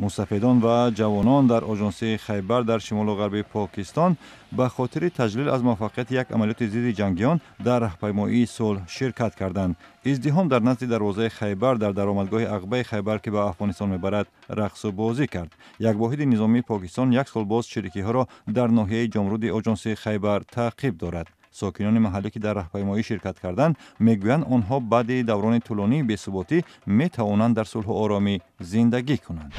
мусафедон ва ҷавонон дар оҷонсии Хайбар дар шимолу ғарби Покистон ба хотири таҷлил аз муваффақияти як амалиёти зидди ҷангиён дар раҳпаймоии сулҳ ширкат карданд. издиҳом дар назди дарвозаи Хайбар дар даромадгоҳи Ағбаи Хайбар ки ба Афғонистон мебарад рақсу бозӣ кард. Як воҳиди низомии Покистон як сол боз чирикиҳоро дар ноҳияи ҷомруди оҷонсии Хайбар таъқиб дорад. сокинони маҳаллӣ ки дар раҳпаймоӣ ширкат карданд мегӯянд онҳо баъди даврони тӯлонии бесуботӣ метавонанд дар сулҳу оромӣ зиндагӣ кунанд.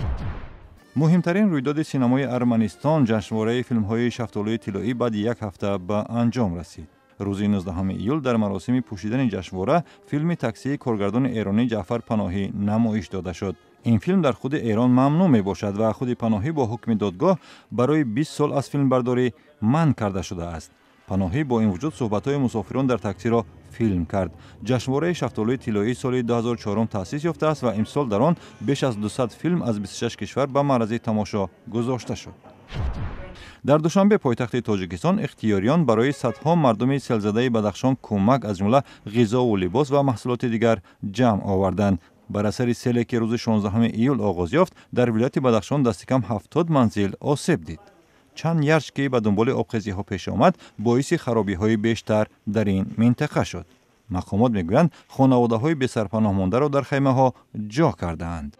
муҳимтарин рӯйдоди синамои Арманистон ҷашнвораи филмҳои Шафтолии тиллоӣ баъди як ҳафта ба анҷом расид. рӯзи 19 июл дар маросими пӯшидани ҷашнвора филми таксии коргардони эронӣ Ҷаъфар Паноҳӣ намоиш дода шуд. ин филм дар худи Эрон мамнӯъ мебошад ва худи Паноҳӣ бо ҳукми додгоҳ барои 20 сол аз филмбардорӣ манъ карда шудааст. Паноҳӣ бо ин вуҷуд суҳбатҳои мусофирон дар таксиро филм кард. ҷашнвораи Шафтолии тиллоӣ соли 2004 таъсис ёфтааст ва имсол дар он беш аз 200 филм аз 26 кишвар ба маърази тамошо гузошта шуд. дар душанбе пойтахти Тоҷикистон ихтиёриён барои садҳо мардуми селзадаи Бадахшон кӯмак аз ҷумла ғизову либос ва маҳсулоти дигар ҷамъ оварданд. бар асари селе ки рӯзи 16 июл оғоз ёфт, дар вилояти Бадахшон дасти кам 70 манзил осеб дид. чанд ярч ки ба дунболи обхезиҳо пеш омад, боиси харобиҳои бештар дар ин минтақа шуд. мақомот мегӯянд, хонаводаҳои бесарпаноҳ мондаро дар хаймаҳо ҷо кардаанд.